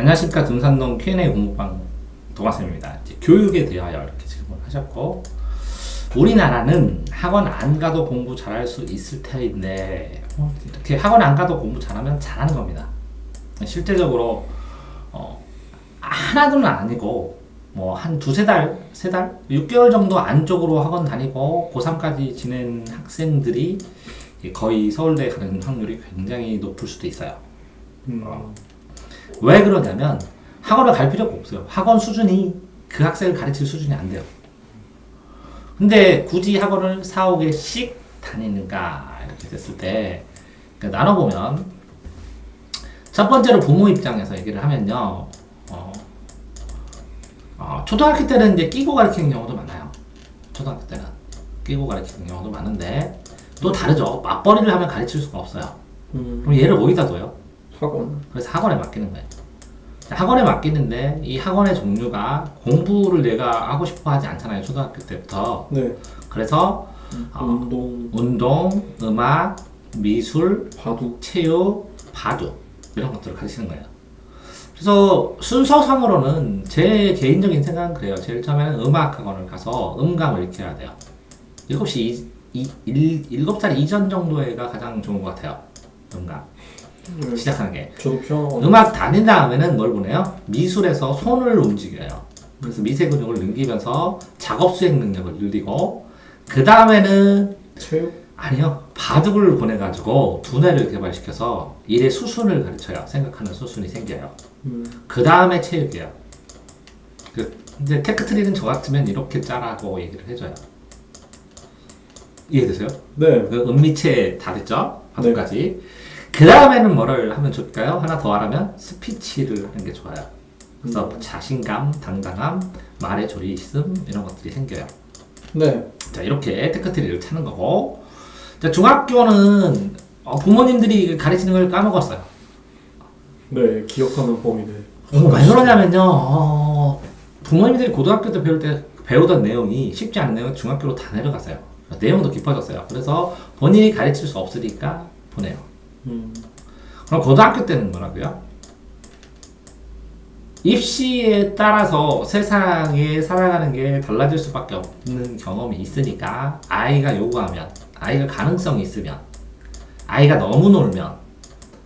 안녕하십니까. 둔산동 Q&A 공부방 도마쌤입니다. 이제 교육에 대하여 이렇게 질문하셨고, 우리나라는 학원 안 가도 공부 잘할 수 있을 테인데 이렇게 학원 안 가도 공부 잘하면 잘하는 겁니다. 실제적으로 하나둘은 아니고 뭐 한 두세 달, 세 달, 6개월 정도 안쪽으로 학원 다니고 고3까지 지낸 학생들이 거의 서울대 가는 확률이 굉장히 높을 수도 있어요. 왜 그러냐면 학원을 갈 필요가 없어요. 학원 수준이 그 학생을 가르칠 수준이 안 돼요. 근데 굳이 학원을 4, 5개씩 다니는가 이렇게 됐을 때 나눠보면, 첫 번째로 부모 입장에서 얘기를 하면요, 초등학교 때는 이제 끼고 가르치는 경우도 많아요. 초등학교 때는 끼고 가르치는 경우도 많은데 또 다르죠. 맞벌이를 하면 가르칠 수가 없어요. 그럼 얘를 어디다 둬요? 학원. 그래서 학원에 맡기는 거예요. 학원에 맡기는데 이 학원의 종류가 공부를 내가 하고 싶어 하지 않잖아요. 초등학교 때부터. 네. 그래서 운동, 음악, 미술, 바둑, 체육, 바둑 이런 것들을 가르치는 거예요. 그래서 순서상으로는 제 개인적인 생각은 그래요. 제일 처음에는 음악 학원을 가서 음감을 익혀야 돼요. 7살 이전 정도가 가장 좋은 것 같아요. 음감. 시작하는 게. 저도 피아노. 음악 다닌 다음에는 뭘 보내요? 미술에서 손을 움직여요. 그래서 미세 근육을 능기면서 작업 수행 능력을 늘리고, 그 다음에는 체육? 아니요, 바둑을 보내가지고 두뇌를 개발시켜서 일의 수순을 가르쳐요. 생각하는 수순이 생겨요. 그 다음에 체육이에요. 이제 테크트리는 저 같으면 이렇게 짜라고 얘기를 해줘요. 이해되세요? 네. 그 은미체 다 됐죠? 바둑까지. 그 다음에는 뭐를 하면 좋을까요? 하나 더 하라면 스피치를 하는 게 좋아요. 그래서 자신감, 당당함, 말의 조리 있음 이런 것들이 생겨요. 네. 자, 이렇게 테크트리를 찾는 거고, 자, 중학교는 부모님들이 가르치는 걸 까먹었어요. 네, 기억하는 범위네. 왜 그러냐면요, 부모님들이 고등학교 때 배우던 내용이 쉽지 않은 내용은 중학교로 다 내려갔어요. 내용도 깊어졌어요. 그래서 본인이 가르칠 수 없으니까 보내요. 그럼 고등학교 때는 뭐라고요? 입시에 따라서 세상에 살아가는 게 달라질 수밖에 없는 경험이 있으니까, 아이가 요구하면, 아이가 가능성이 있으면, 아이가 너무 놀면,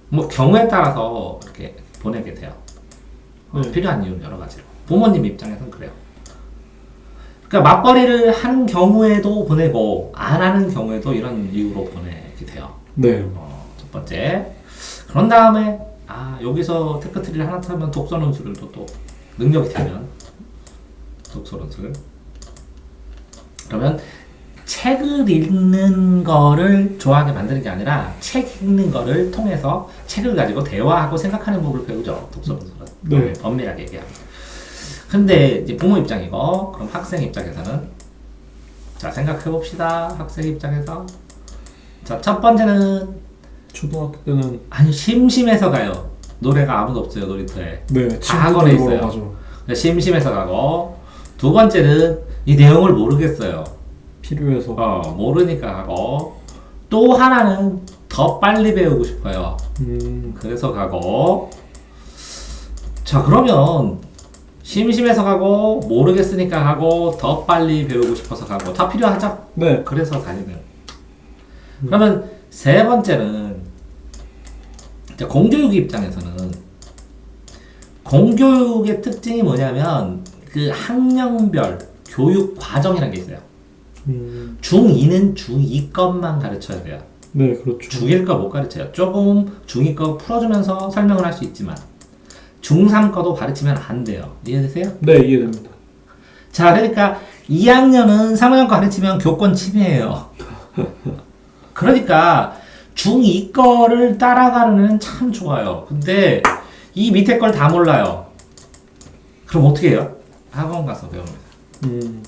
뭐 경우에 따라서 이렇게 보내게 돼요. 필요한 이유는 여러 가지로. 부모님 입장에서는 그래요. 그러니까 맞벌이를 하는 경우에도 보내고 안 하는 경우에도 이런 이유로 보내게 돼요. 네. 첫 번째. 그런 다음에 여기서 테크트리를 하나 타면 독서 논술을 또 능력이 되면 독서 논술. 그러면 책을 읽는 거를 좋아하게 만드는 게 아니라 책 읽는 거를 통해서 책을 가지고 대화하고 생각하는 법을 배우죠. 독서 논술은. 네. 엄밀하게 얘기하면. 근데 이제 부모 입장이고, 그럼 학생 입장에서는, 자, 생각해 봅시다. 학생 입장에서. 자, 첫 번째는 초등학교 때는 아니, 심심해서 가요. 노래가 아무도 없어요, 놀이터에. 네, 다 학원에 있어요. 가죠. 심심해서 가고, 두 번째는 이 내용을 모르겠어요. 필요해서. 모르니까 가고, 또 하나는 더 빨리 배우고 싶어요. 그래서 가고. 자, 그러면 심심해서 가고, 모르겠으니까 가고, 더 빨리 배우고 싶어서 가고, 다 필요하죠? 네. 그래서 다니는. 그러면 세 번째는, 공교육 입장에서는, 공교육의 특징이 뭐냐면 그 학년별 교육 과정이라는 게 있어요. 중2는 중2 것만 가르쳐야 돼요. 네, 그렇죠. 중1 거 못 가르쳐요. 조금 중2 거 풀어주면서 설명을 할 수 있지만 중3 거도 가르치면 안 돼요. 이해되세요? 네, 이해됩니다. 자, 그러니까 2학년은 3학년 거 가르치면 교권 침해예요. 그러니까 중2 거를 따라가는 애는 참 좋아요. 근데 이 밑에 걸 다 몰라요. 그럼 어떻게 해요? 학원 가서 배웁니다.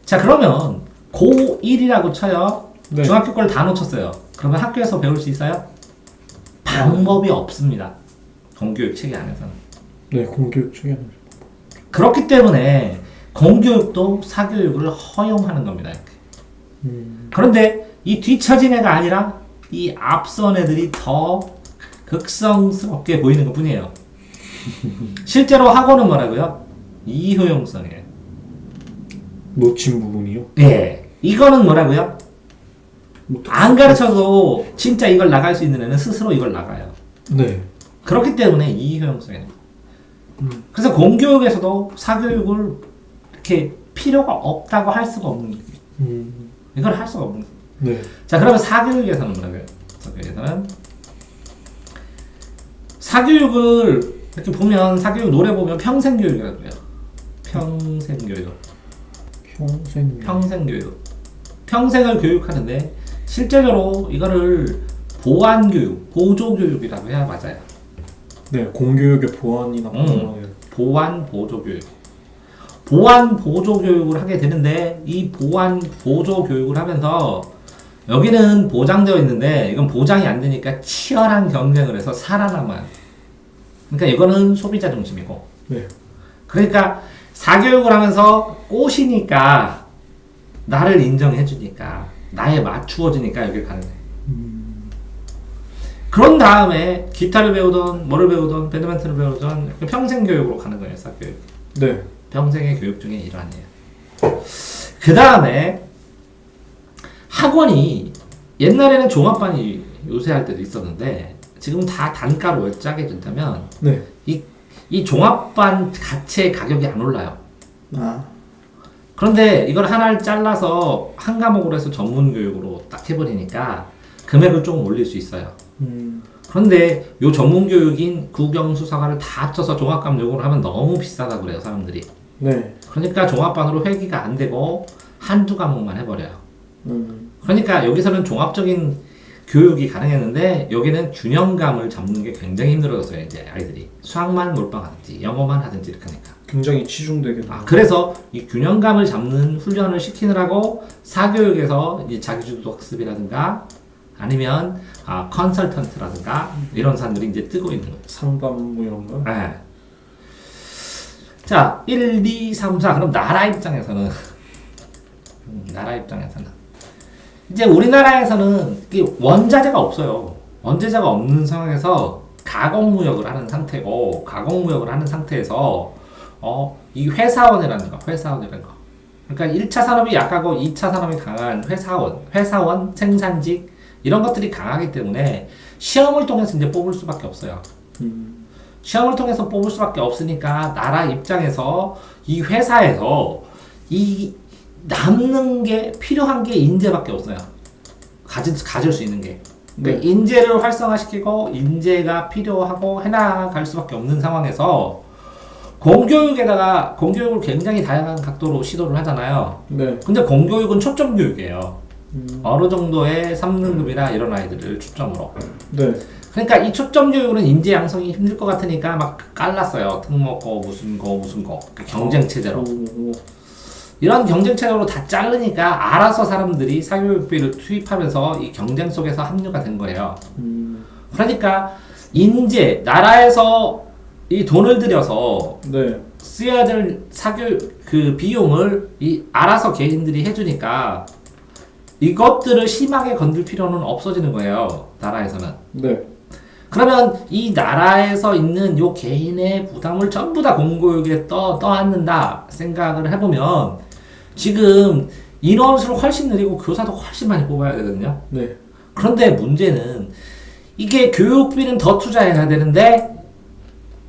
자, 그러면 고1이라고 쳐요. 네. 중학교 걸 다 놓쳤어요. 그러면 학교에서 배울 수 있어요? 방법이 없습니다. 공교육 체계 안에서는. 네, 공교육 중에는. 그렇기 때문에 공교육도 사교육을 허용하는 겁니다. 이렇게. 그런데 이 뒤처진 애가 아니라 이 앞선 애들이 더 극성스럽게 보이는 것 뿐이에요. 실제로 학원은 뭐라고요? 이효용성이에요. 놓친 부분이요? 예. 이거는 뭐라고요? 뭐 안 가르쳐도 진짜 이걸 나갈 수 있는 애는 스스로 이걸 나가요. 네. 그렇기 때문에 이효용성이에요. 그래서 공교육에서도 사교육을 이렇게 필요가 없다고 할 수가 없는 거예요. 이걸 할 수가 없는 거예요. 네. 자, 그러면 사교육에서는 뭐라고요? 사교육을 이렇게 보면 사교육 노래 보면 평생교육이라고 해요. 평생교육. 평생교육. 평생을 교육하는데 실제적으로 이거를 보완교육, 보조교육이라고 해야 맞아요. 네, 공교육의 보완이나 보완 보조교육. 보완 보조교육을 하게 되는데 이 보완 보조교육을 하면서 여기는 보장되어 있는데 이건 보장이 안 되니까 치열한 경쟁을 해서 살아남아요. 그러니까 이거는 소비자 중심이고. 네. 그러니까 사교육을 하면서 꽃이니까 나를 인정해 주니까 나에 맞추어지니까 여기 가는 거예요. 그런 다음에 기타를 배우던 뭐를 배우던 배드민턴을 배우던 평생 교육으로 가는 거예요. 사교육. 네. 평생의 교육 중에 일환이에요. 그 다음에 학원이 옛날에는 종합반이 요새할 때도 있었는데 지금 다 단가로 짜게 된다면 네. 이 종합반 자체 가격이 안 올라요. 아. 그런데 이걸 하나를 잘라서 한 과목으로 해서 전문 교육으로 딱 해버리니까 금액을 조금 올릴 수 있어요. 그런데 요 전문 교육인 국영수사과를 다 합쳐서 종합반 요구를 하면 너무 비싸다고 그래요, 사람들이. 네. 그러니까 종합반으로 회귀가 안 되고 한두 과목만 해버려요. 그러니까 여기서는 종합적인 교육이 가능했는데 여기는 균형감을 잡는 게 굉장히 힘들어졌어요. 이제 아이들이 수학만 몰빵하든지 영어만 하든지 이렇게 하니까. 굉장히 치중되게. 그래서 이 균형감을 잡는 훈련을 시키느라고 사교육에서 이제 자기주도 학습이라든가 아니면 컨설턴트라든가 이런 사람들이 이제 뜨고 있는 거예요. 상담 뭐 이런 거? 네. 자, 1, 2, 3, 4. 그럼 나라 입장에서는 이제 우리나라에서는 이게 원자재가 없어요. 원자재가 없는 상황에서 가공무역을 하는 상태고 가공무역을 하는 상태에서 이 회사원이라는 거. 그러니까 1차 산업이 약하고 2차 산업이 강한 회사원, 생산직 이런 것들이 강하기 때문에 시험을 통해서 이제 뽑을 수밖에 없어요. 시험을 통해서 뽑을 수밖에 없으니까 나라 입장에서 이 회사에서 이 남는 게 필요한 게 인재밖에 없어요. 가질 수 있는 게. 그러니까 네. 인재를 활성화시키고 인재가 필요하고 해나갈 수밖에 없는 상황에서 공교육을 굉장히 다양한 각도로 시도를 하잖아요. 네. 근데 공교육은 초점 교육이에요. 어느 정도의 3등급이나 이런 아이들을 초점으로. 네. 그러니까 이 초점 교육은 인재 양성이 힘들 것 같으니까 막 깔랐어요. 특목고 무슨 거 그 경쟁 체제로. 이런 경쟁 체제로 다 자르니까 알아서 사람들이 사교육비를 투입하면서 이 경쟁 속에서 합류가 된 거예요. 그러니까 인재 나라에서 이 돈을 들여서 네. 써야 될 사교육 그 비용을 이 알아서 개인들이 해주니까 이것들을 심하게 건들 필요는 없어지는 거예요. 나라에서는. 네. 그러면 이 나라에서 있는 요 개인의 부담을 전부 다 공교육에 떠안는다 생각을 해보면 지금 인원수를 훨씬 늘리고 교사도 훨씬 많이 뽑아야 되거든요. 네. 그런데 문제는 이게 교육비는 더 투자해야 되는데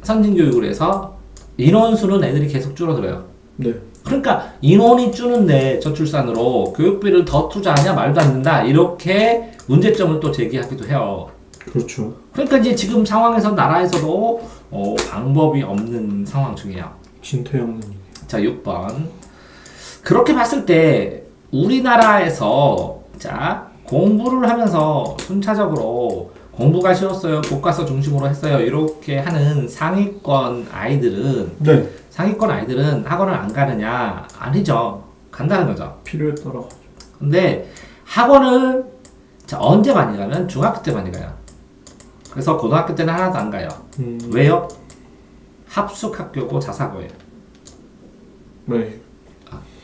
선진교육을 해서 인원수는 애들이 계속 줄어들어요. 네. 그러니까 인원이 줄는데 저출산으로 교육비를 더 투자하냐 말도 안 된다 이렇게 문제점을 또 제기하기도 해요. 그렇죠. 그러니까 이제 지금 상황에서 나라에서도 방법이 없는 상황 중이에요. 진퇴양난. 자, 6번. 그렇게 봤을 때 우리나라에서 자 공부를 하면서 순차적으로 공부가 쉬웠어요. 교과서 중심으로 했어요. 이렇게 하는 상위권 아이들은 네. 학원을 안 가느냐? 아니죠. 간다는 거죠. 필요에 따라. 근데 학원을 자, 언제 많이 가면 중학교 때 많이 가요. 그래서 고등학교 때는 하나도 안 가요. 왜요? 합숙학교고 자사고예요. 네.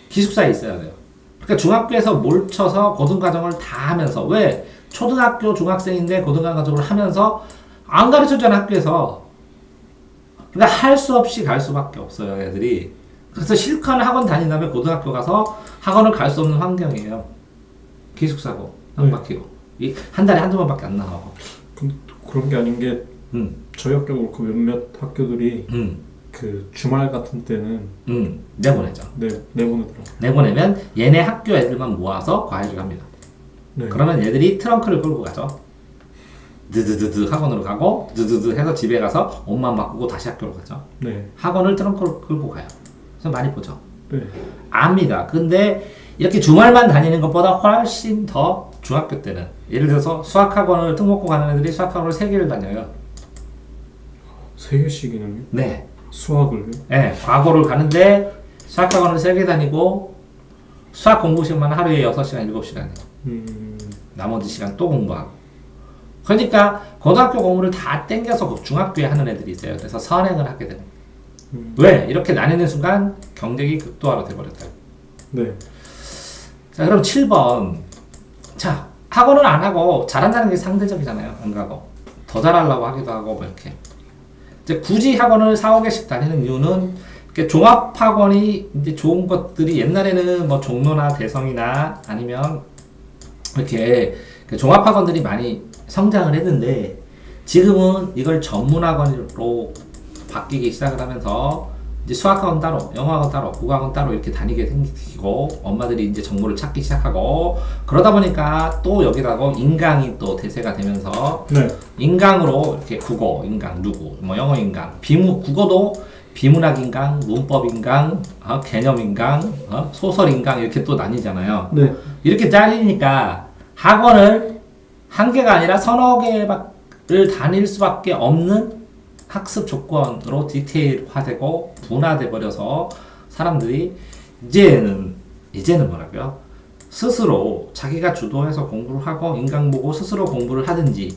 기숙사에 있어야 돼요. 그러니까 중학교에서 몰쳐서 고등과정을 다 하면서 왜? 초등학교 중학생인데 고등과정을 하면서 안 가르쳐주는 학교에서 그러니까 할 수 없이 갈 수밖에 없어요, 애들이. 그래서 실컷 학원 다닌 다음에 고등학교 가서 학원을 갈 수 없는 환경이에요. 기숙사고, 안 박히고. 한 달에 한두 번밖에 안 나가고. 그런 게 아닌 게 저희 학교도 그렇고 몇몇 학교들이 그 주말 같은 때는 내보내죠. 내보내더라고요. 내보내면 얘네 학교 애들만 모아서 과외를 합니다. 네. 그러면 얘들이 트렁크를 끌고 가죠. 드드드드 학원으로 가고 드드드 해서 집에 가서 옷만 바꾸고 다시 학교로 가죠. 네. 학원을 트렁크로 끌고 가요. 그래서 많이 보죠. 네. 압니다. 근데 이렇게 주말만 다니는 것보다 훨씬 더 중학교 때는 예를 들어서 수학학원을 특목고 가는 애들이 수학학원을 3개를 다녀요. 3개씩이나요? 네. 수학을요? 네. 과거를 가는데 수학학원을 3개 다니고 수학 공부 시간만 하루에 6시간, 7시간. 나머지 시간 또 공부하고. 그러니까 고등학교 공부를 다 땡겨서 중학교에 하는 애들이 있어요. 그래서 선행을 하게 되는. 왜? 이렇게 나뉘는 순간 경쟁이 극도화로 돼버렸다. 네. 자, 그럼 7번. 자, 학원을 안 하고 잘한다는 게 상대적이잖아요. 안 가고. 더 잘하려고 하기도 하고, 뭐 이렇게. 이제 굳이 학원을 4, 5개씩 다니는 이유는 종합학원이 이제 좋은 것들이 옛날에는 뭐 종로나 대성이나 아니면 이렇게 종합학원들이 많이 성장을 했는데 지금은 이걸 전문학원으로 바뀌기 시작을 하면서 이제 수학학원 따로, 영어학원 따로, 국어학원 따로 이렇게 다니게 생기고 엄마들이 이제 정보를 찾기 시작하고 그러다 보니까 또 여기다가 인강이 또 대세가 되면서 네. 인강으로 이렇게 국어 인강 누구, 뭐 영어 인강, 국어도 비문학 인강, 문법 인강, 개념 인강, 소설 인강 이렇게 또 나뉘잖아요. 네. 이렇게 잘리니까 학원을 한 개가 아니라 서너 개를 다닐 수밖에 없는 학습 조건으로 디테일화되고 분화돼 버려서 사람들이 이제는 뭐라고요? 스스로 자기가 주도해서 공부를 하고 인강 보고 스스로 공부를 하든지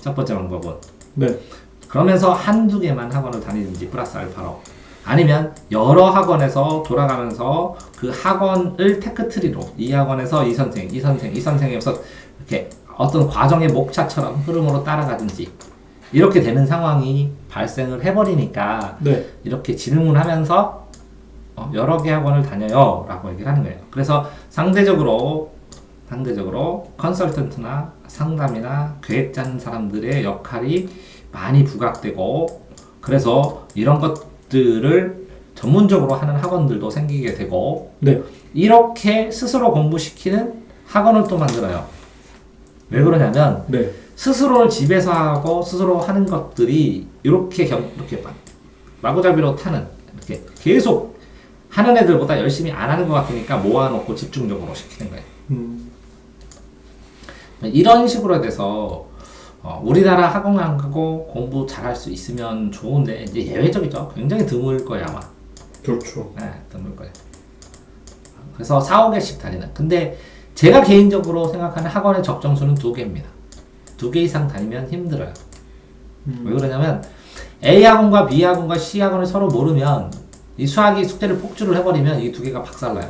첫 번째 방법은 네. 그러면서 한두 개만 학원을 다니든지 플러스 알파로 아니면 여러 학원에서 돌아가면서 그 학원을 테크트리로 이 학원에서 이 선생에서 이렇게 어떤 과정의 목차처럼 흐름으로 따라가든지 이렇게 되는 상황이 발생을 해버리니까 네. 이렇게 질문하면서 여러 개 학원을 다녀요 라고 얘기를 하는 거예요. 그래서 상대적으로 컨설턴트나 상담이나 계획 짜는 사람들의 역할이 많이 부각되고 그래서 이런 것들을 전문적으로 하는 학원들도 생기게 되고 네. 이렇게 스스로 공부시키는 학원을 또 만들어요. 왜 그러냐면 네. 스스로 집에서 하고 스스로 하는 것들이 이렇게 마구잡이로 타는 이렇게 계속 하는 애들보다 열심히 안 하는 것 같으니까 모아놓고 집중적으로 시키는 거예요. 이런 식으로 돼서 우리나라 학원 안 가고 공부 잘할 수 있으면 좋은데 이제 예외적이죠. 굉장히 드물 거예요 아마. 그렇죠. 네, 드물 거예요. 그래서 4, 5개씩 다니는. 근데 제가 개인적으로 생각하는 학원의 적정수는 2개입니다. 2개 이상 다니면 힘들어요. 왜 그러냐면 A 학원과 B 학원과 C 학원을 서로 모르면 이 수학이 숙제를 폭주를 해버리면 이 2개가 박살나요.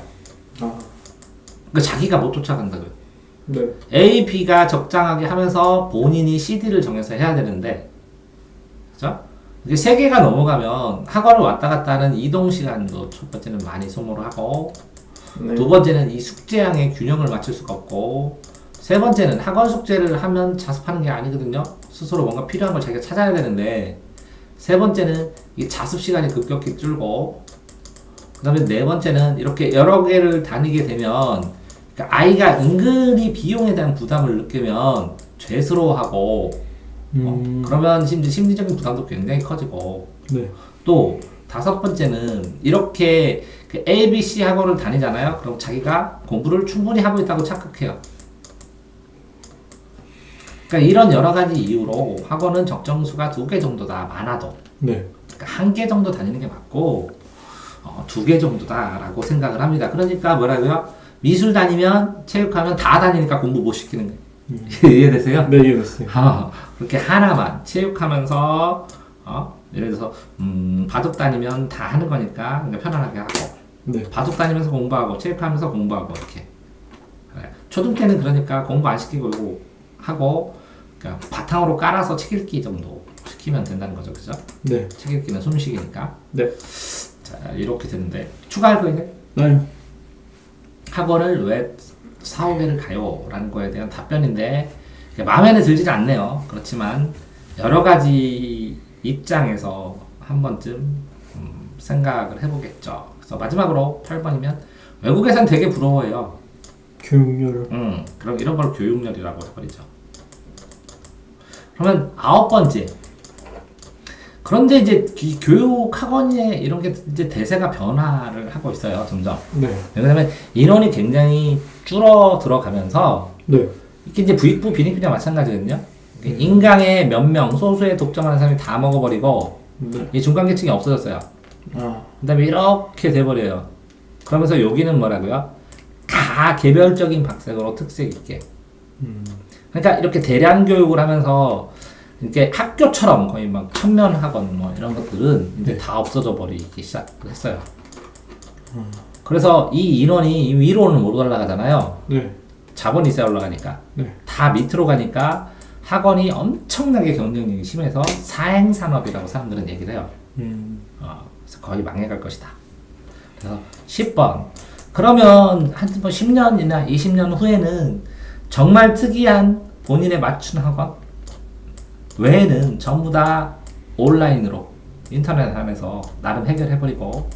그러니까 자기가 못 쫓아간다고요. 네. A, B가 적당하게 하면서 본인이 CD를 정해서 해야 되는데, 그죠? 이게 3개가 넘어가면 학원을 왔다 갔다 하는 이동 시간도 첫 번째는 많이 소모를 하고, 네. 두 번째는 이 숙제량의 균형을 맞출 수가 없고, 세 번째는 학원 숙제를 하면 자습하는 게 아니거든요. 스스로 뭔가 필요한 걸 자기가 찾아야 되는데, 세 번째는 이 자습 시간이 급격히 줄고, 그 다음에 네 번째는 이렇게 여러 개를 다니게 되면, 그러니까 아이가 은근히 비용에 대한 부담을 느끼면 죄스러워하고 그러면 심리적인 부담도 굉장히 커지고 네. 또 5번째는 이렇게 그 A, B, C 학원을 다니잖아요. 그럼 자기가 공부를 충분히 하고 있다고 착각해요. 그러니까 이런 여러 가지 이유로 학원은 적정수가 2개 정도다. 많아도. 네. 그러니까 1개 정도 다니는 게 맞고 2개 정도다라고 생각을 합니다. 그러니까 뭐라고요? 미술 다니면 체육하면 다 다니니까 공부 못 시키는 거예요. 이해되세요? 네, 이해됐어요. 그렇게 하나만 체육하면서 예를 들어서 바둑 다니면 다 하는 거니까 그러니까 편안하게 하고 네. 바둑 다니면서 공부하고 체육하면서 공부하고 이렇게 초등 때는 그러니까 공부 안 시키고 이거 하고 그러니까 바탕으로 깔아서 책 읽기 정도 시키고 시키면 된다는 거죠, 그죠? 네. 책 읽기는 숨쉬기니까. 네. 자, 이렇게 되는데 추가할 거 있네? 네. 학원을 왜 4~5개를 가요? 라는 거에 대한 답변인데 마음에는 들지 않네요. 그렇지만 여러 가지 입장에서 한 번쯤 생각을 해보겠죠. 그래서 마지막으로 8번이면 외국에선 되게 부러워해요. 교육열. 그럼 이런 걸 교육열이라고 해버리죠. 그러면 9번째. 그런데 이제 이 교육 학원에 이런 게 이제 대세가 변화를 하고 있어요, 점점. 네. 왜냐면 인원이 굉장히 줄어들어가면서 네. 이게 이제 부익부 빈익빈이랑 마찬가지거든요. 인강의 몇 명, 소수의 독점하는 사람이 다 먹어버리고 네. 이 중간계층이 없어졌어요. 아. 그 다음에 이렇게 돼버려요. 그러면서 여기는 뭐라고요? 다 개별적인 박색으로 특색 있게. 그러니까 이렇게 대량 교육을 하면서 이렇게 학교처럼 거의 막 천면 학원 뭐 이런 것들은 이제 다 없어져 버리기 시작했어요. 그래서 이 인원이 위로는 못 올라가잖아요. 네. 자본이 세 올라가니까. 네. 다 밑으로 가니까 학원이 엄청나게 경쟁력이 심해서 사행산업이라고 사람들은 얘기를 해요. 그래서 거의 망해갈 것이다. 그래서 10번. 그러면 한 10년이나 20년 후에는 정말 특이한 본인에 맞춘 학원 외에는 전부 다 온라인으로 인터넷 안에서 나름 해결해버리고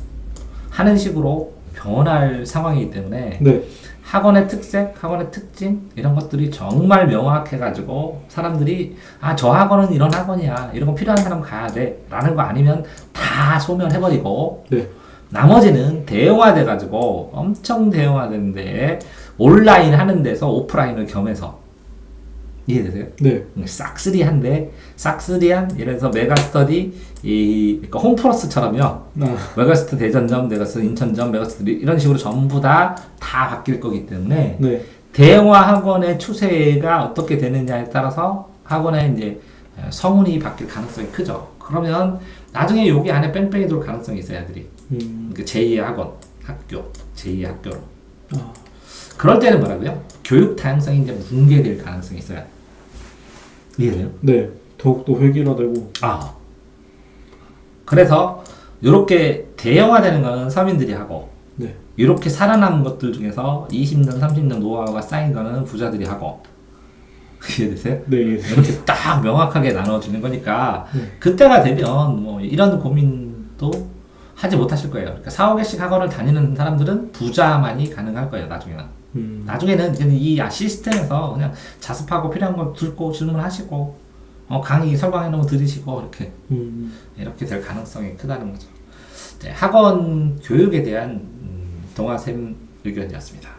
하는 식으로 변할 상황이기 때문에 네. 학원의 특색, 학원의 특징 이런 것들이 정말 명확해가지고 사람들이 아, 저 학원은 이런 학원이야, 이런 거 필요한 사람 가야 돼 라는 거 아니면 다 소멸해버리고 네. 나머지는 대형화돼가지고 엄청 대형화되는데 온라인 하는 데서 오프라인을 겸해서 이해되세요? 네. 싹쓸이한데 싹쓸이한 예를 들어서 메가스터디 그러니까 홈플러스처럼요. 아. 메가스터 대전점, 메가스터 인천점, 메가스터 이런 식으로 전부 다 바뀔 거기 때문에 네. 대형화 학원의 추세가 어떻게 되느냐에 따라서 학원의 이제 성운이 바뀔 가능성이 크죠. 그러면 나중에 여기 안에 뺑뺑이 돌 가능성이 있어요, 애들이. 그러니까 제2의 학원, 학교, 제2의 학교로. 아. 그럴 때는 뭐라고요? 교육 다양성이 이제 붕괴될 가능성이 있어요. 이해돼요? 네. 더욱더 획일화되고. 아. 그래서 이렇게 대형화되는 거는 서민들이 하고, 네. 이렇게 살아남은 것들 중에서 20년, 30년 노하우가 쌓인 거는 부자들이 하고. 이해되세요? 네. 이렇게 딱 명확하게 나눠지는 거니까 네. 그때가 되면 뭐 이런 고민도 하지 못하실 거예요. 그러니까 4~5개씩 학원을 다니는 사람들은 부자만이 가능할 거예요, 나중에는. 나중에는 그냥 이 시스템에서 그냥 자습하고 필요한 걸 듣고 질문하시고 강의 설광해 놓으면 들으시고 이렇게 될 가능성이 크다는 거죠. 네, 학원 교육에 대한 동아쌤 의견이었습니다.